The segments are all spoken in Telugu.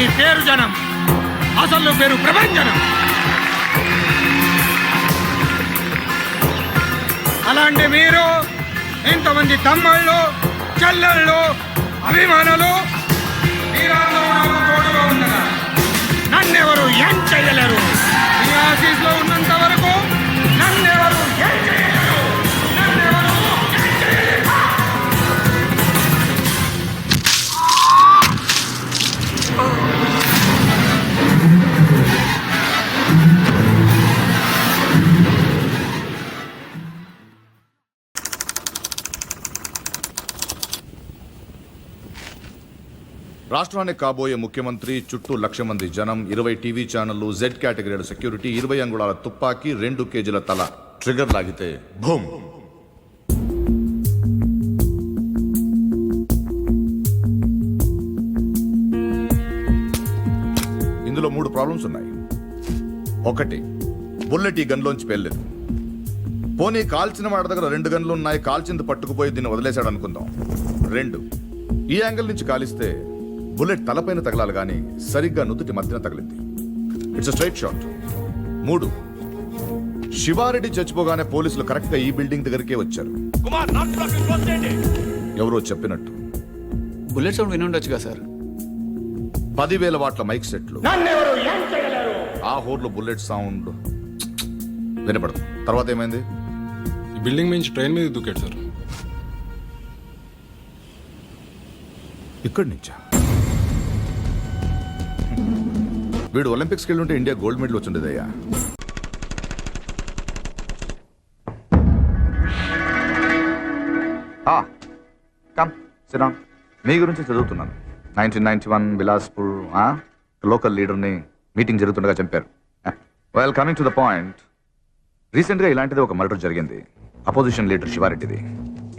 మీ పేరు జనం, అసలు పేరు ప్రభంజనం. అలాంటి మీరు ఇంతమంది తమ్ముళ్ళు, చెల్లెళ్ళు, అభిమానులు మీరందరూ నాకు తోడుగా ఉండగా నన్నెవరు ఏం చేయలేరు. మీ ఆఫీస్లో ఉన్నంత వరకు నన్నెవరు ఏం చేయలేరు. నన్నెవరు ఏం చేయలేరు. రాష్ట్రానికి కాబోయే ముఖ్యమంత్రి, చుట్టూ 1,00,000 మంది జనం, 20 టీవీ ఛానళ్లు, జెడ్ కేటగిరీల సెక్యూరిటీ, 20 అంగుళాల తుపాకీ, 2 కేజీల తల. ట్రిగర్ లాగితే భూమ్. ఇందులో 3 ప్రాబ్లమ్స్ ఉన్నాయి. 1, బుల్లెట్ ఈ గన్లోంచి పేర్లేదు. పోనీ కాల్చిన వాడి దగ్గర 2 గన్లు ఉన్నాయి, కాల్చింది పట్టుకుపోయి దీన్ని వదిలేశాడు అనుకుందాం. 2, ఈ యాంగిల్ నుంచి కాలిస్తే బుల్లెట్ తలపైన తగలాలి కానీ సరిగ్గా నుదుటి మధ్యన తగిలింది. It's straight shot. 3, శివారెడ్డి చచ్చిపోగానే పోలీసులు కరెక్ట్ గా ఈ బిల్డింగ్ దగ్గరికే వచ్చారు. ఎవరో చెప్పినట్టు బుల్లెట్ సౌండ్ విని ఉండొచ్చుగా సార్. 10,000 వాట్ల మైక్ సెట్లు, ఆ హోర్లో బుల్లెట్ సౌండ్ వినపడదు. తర్వాత ఏమైంది? ఈ బిల్డింగ్ నుంచి ట్రైన్ మీద దూకాడు సార్. ఇక్కడి నుంచా? వీడు ఒలింపిక్స్కి వెళ్ళి ఉంటే ఇండియా గోల్డ్ మెడల్ వచ్చిండేదయ్యా. కమ్ సినా, మీ గురించి చదువుతున్నాను. 1991 బిలాస్పూర్ లోకల్ లీడర్ని మీటింగ్ జరుగుతుండగా చంపారు. Well, coming to the point, రీసెంట్గా ఇలాంటిది ఒక మర్డర్ జరిగింది, అపోజిషన్ లీడర్ శివారెడ్డిది.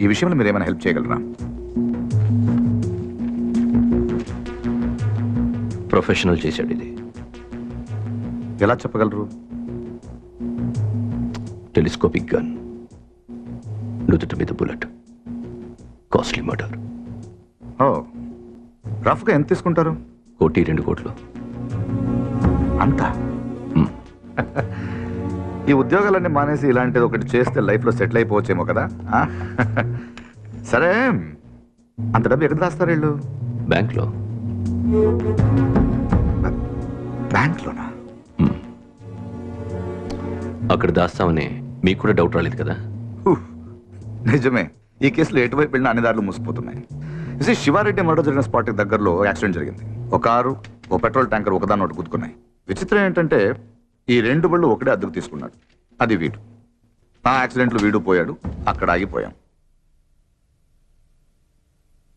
ఈ విషయంలో మీరు ఏమైనా హెల్ప్ చేయగలరా? ప్రొఫెషనల్ చేశాడు ఇది. ఎలా చెప్పగలరు? టెలిస్కోపిక్ గన్, నుదుటి మీద బుల్లెట్, కాస్ట్లీ మర్డర్. ఓ, రఫ్గా ఎంత తీసుకుంటారు? 1-2 కోట్లు. అంతా? ఈ ఉద్యోగాలన్నీ మానేసి ఇలాంటిది ఒకటి చేస్తే లైఫ్లో సెటిల్ అయిపోవచ్చేమో కదా. సరే, అంత డబ్బు ఎక్కడ దాస్తారు వీళ్ళు? బ్యాంక్లో. బ్యాంక్లోనా? అక్కడ దాస్తామని మీకు కూడా డౌట్ రాలేదు కదా? నిజమే, ఈ కేసులో ఎటువైపు వెళ్ళిన అన్ని దారులు మూసిపోతున్నాయి. శివారెడ్డి మర్డర్ జరిగిన స్పాట్కి దగ్గరలో యాక్సిడెంట్ జరిగింది. ఒక కారు, ఓ పెట్రోల్ ట్యాంకర్ ఒకదాన్ని ఒకటి గుద్దుకున్నాయి. విచిత్రం ఏంటంటే ఈ 2 బళ్ళు ఒకటే అద్దెకు తీసుకున్నాడు. అది వీడు. ఆ యాక్సిడెంట్లో వీడు పోయాడు, అక్కడ ఆగిపోయాం.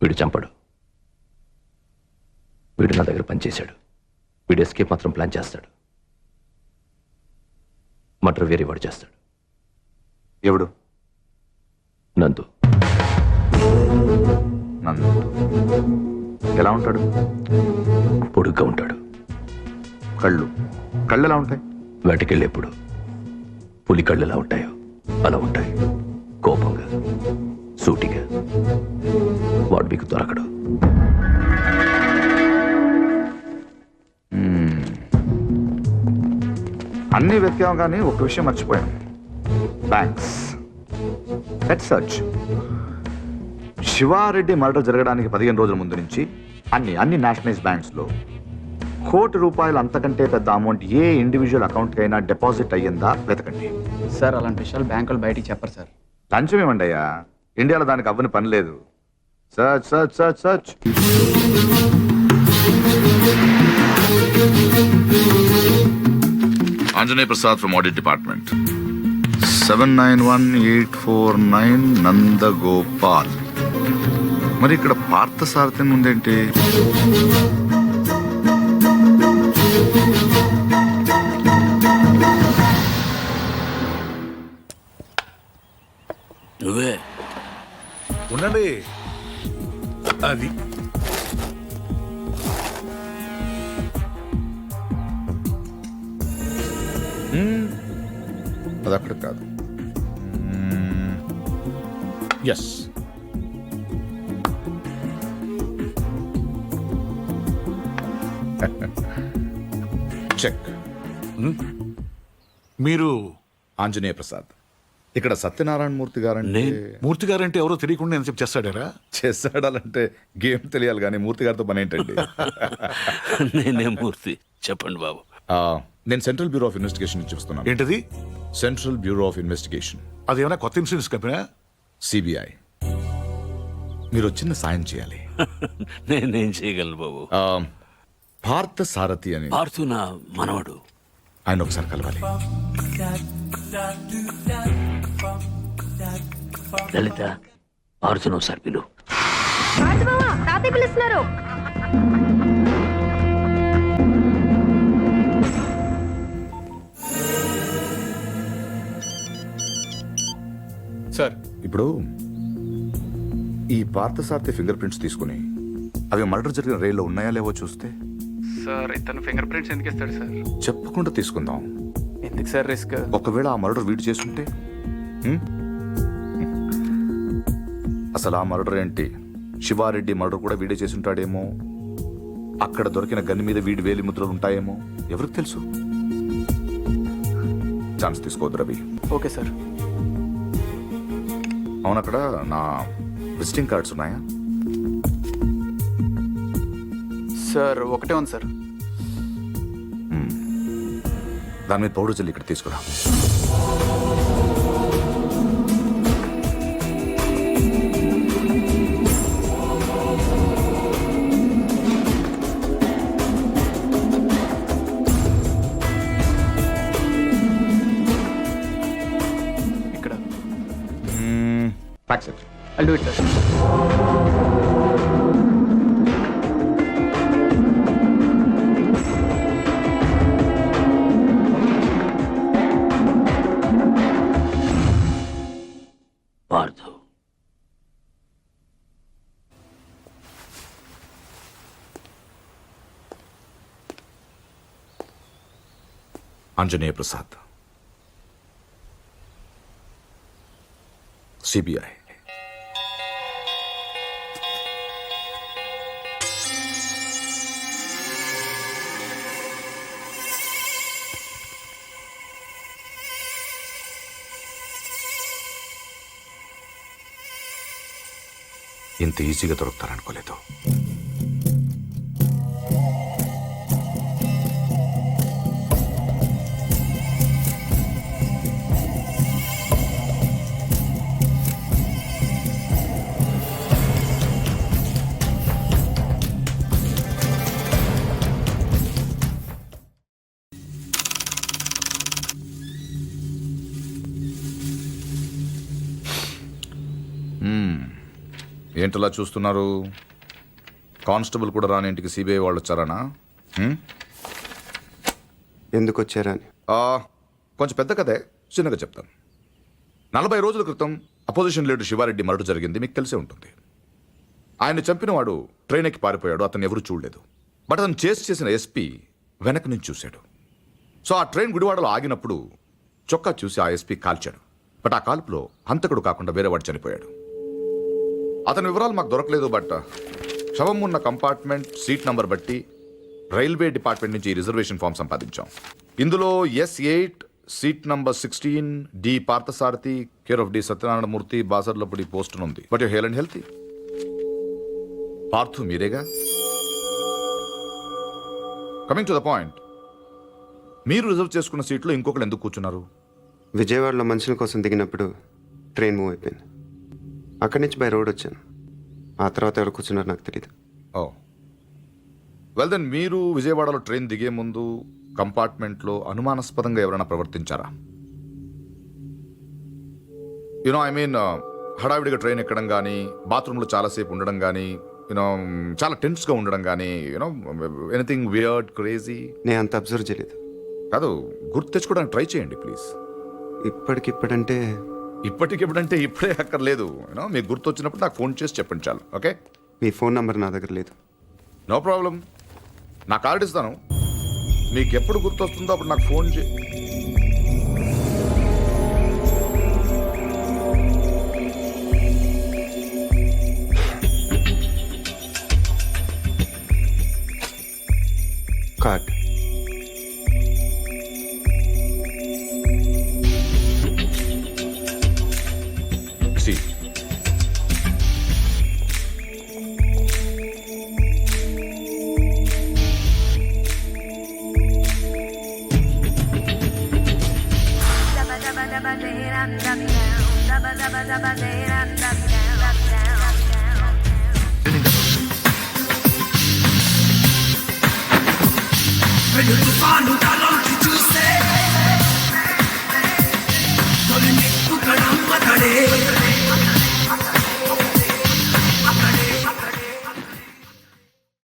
వీడు చంపడు. వీడు నా దగ్గర పనిచేశాడు. వీడు ఎస్కేప్ మాత్రం ప్లాన్ చేస్తాడు. మర్డర్ వేరే వాడు చేస్తాడు. ఎవడు? నందు. నందు ఎలా ఉంటాడు? పొడుగ్గా ఉంటాడు. కళ్ళు ఎలా ఉంటాయి? వేటకెళ్ళేప్పుడు పులి కళ్ళు ఎలా ఉంటాయో అలా ఉంటాయి. కోపంగా, సూటిగా. వాడు మీకు దొరకడు. అన్నీ వెతికాం కానీ ఒక విషయం మర్చిపోయాం. Banks. Let's search. Shiva Reddy murder జరగడానికి 15 రోజుల ముందు నుంచి అన్ని నేషనలైజ్ బ్యాంక్స్లో ₹1,00,00,000 అంతకంటే పెద్ద అమౌంట్ ఏ ఇండివిజువల్ అకౌంట్కి అయినా డిపాజిట్ అయ్యిందా వెతకండి. సార్ అలాంటి విషయాలు బ్యాంకులు బయటికి చెప్పరు సార్. లంచం ఏమండి అయ్యా, ఇండియాలో దానికి అవ్వని పని లేదు. Search search search search. Anjaneya Prasad from audit department. 791849 Nandagopal. మరి ఇక్కడ పార్థసారథి ఉందేంటి? నువ్వే ఉండండి. అది అది అక్కడ కాదు. Yes, check. మీరు ఆంజనేయ ప్రసాద్. ఇక్కడ సత్యనారాయణ మూర్తి గారంటే మూర్తి గారంటే ఎవరో తెలియకుండా ఎంత చేస్తాడారా? చేస్తాడాలంటే గేమ్ తెలియాలి కానీ మూర్తి గారితో పని ఏంటండి? నేనే మూర్తి. చెప్పండి బాబు. ఆ, నేను సెంట్రల్ బ్యూరో ఆఫ్ ఇన్వెస్టిగేషన్ నుంచి చూస్తున్నాను. ఏంటది? సెంట్రల్ బ్యూరో ఆఫ్ ఇన్వెస్టిగేషన్, అదేమైనా కొత్త ఇన్సూరెన్స్ కంపెనీ? సిబిఐ. మీరు చిన్న సాయం చేయాలి. నేనేం చేయగలను బాబు? ఆ, పార్థ సారథి అని పార్థు నా మనవడు. ఆయన ఒకసారి కలవాలి. లలిత, పార్థును ఒకసారి పిలు. తాతయ్య పిలుస్తున్నారు. సార్ ఇప్పుడు ఈ పార్థసారథి ఫింగర్ ప్రింట్స్ తీసుకుని అవి మర్డర్ జరిగిన రైల్లో ఉన్నాయా లేవో చూస్తే సార్ ఇతను ఫింగర్ ప్రింట్స్ ఎందుకు ఇస్తాడు సార్? చెప్పకుండా తీసుకుందాం. ఎందుకు సార్ రిస్క్? ఒకవేళ ఆ మర్డర్ వీడు చేస్తుంటే హ్మ్? అసలు ఆ మర్డర్ ఏంటి, శివారెడ్డి మర్డర్ కూడా వీడే చేసుంటాడేమో. అక్కడ దొరికిన గన్ మీద వీడి వేలి ముద్రలు ఉంటాయేమో, ఎవరికి తెలుసు. ఛాన్స్ తీసుకోవద్దు రవి. Okay sir. అవును, అక్కడ నా విజిటింగ్ కార్డ్స్ ఉన్నాయా? సార్ ఒకటే ఉంది సార్. దాని మీద పౌడర్ జల్లి ఇక్కడ తీసుకురా. ఇక్కడ fax it. I'll do it, sir. Parthu, Anjaneya Prasad, CBI. ఇంత ఈజీగా దొరుకుతారనుకోలేదు. ఏంటలా చూస్తున్నారు? కానిస్టేబుల్ కూడా రాని ఇంటికి సిబిఐ వాళ్ళు వచ్చారనా? ఎందుకు వచ్చారని? కొంచెం పెద్ద కథే, చిన్నగా చెప్తాను. 40 రోజుల క్రితం అపోజిషన్ లీడర్ శివారెడ్డి మర్డర్ జరిగింది, మీకు తెలిసే ఉంటుంది. ఆయన చంపిన వాడు ట్రైన్ ఎక్కి పారిపోయాడు, అతను ఎవరూ చూడలేదు. బట్ అతను చేసిన ఎస్పీ వెనక నుంచి చూశాడు. సో ఆ ట్రైన్ గుడివాడలో ఆగినప్పుడు చొక్కా చూసి ఆ ఎస్పీ కాల్చాడు. బట్ ఆ కాల్పులో హంతకుడు కాకుండా వేరే వాడు చనిపోయాడు. అతని వివరాలు మాకు దొరకలేదు. బట్ శవం ఉన్న కంపార్ట్మెంట్ సీట్ నంబర్ బట్టి రైల్వే డిపార్ట్మెంట్ నుంచి రిజర్వేషన్ ఫామ్ సంపాదించాం. ఇందులో S8 seat number 16 D Parthasarathi care of D Satyanarayanamurthy Basarlapudi post ఉంది. But you hale and healthy. Parthu మీరేగా? కమింగ్ టు ద పాయింట్, మీరు రిజర్వ్ చేసుకున్న సీట్లో ఇంకొకరు ఎందుకు కూర్చున్నారు? విజయవాడలో మనుషుల కోసం దిగినప్పుడు ట్రైన్ మూవ్ అయిపోయింది. అక్కడి నుంచి బై రోడ్ వచ్చాను. ఆ తర్వాత ఎవరు కూర్చున్నారు నాకు తెలియదు. ఓ వెల్ దెన్, మీరు విజయవాడలో ట్రైన్ దిగే ముందు కంపార్ట్మెంట్లో అనుమానాస్పదంగా ఎవరైనా ప్రవర్తించారా? యునో ఐ మీన్ హడావిడిగా ట్రైన్ ఎక్కడం కానీ, బాత్రూంలో చాలాసేపు ఉండడం కానీ, యూనో చాలా టెన్స్గా ఉండడం కానీ, యూనో ఎనీథింగ్ వియర్డ్ క్రేజీ? నేను అంత అబ్జర్వ్ చేయలేదు. కాదు, గుర్తు తెచ్చుకోవడానికి ట్రై చేయండి ప్లీజ్. ఇప్పటికిప్పుడంటే ఇప్పటికిప్పుడంటే ఇప్పుడే అక్కర్లేదు. యూనో మీకు గుర్తు వచ్చినప్పుడు నాకు ఫోన్ చేసి చెప్పండి చాలు. ఓకే? మీ ఫోన్ నంబర్ నా దగ్గర లేదు. నో ప్రాబ్లం, నా కార్డు ఇస్తాను. మీకు ఎప్పుడు గుర్తు వస్తుందో అప్పుడు నాకు ఫోన్ చేయి. ప్రొసీడ్. చూస్తే తొలి నిప్పు కడమ్మ తడే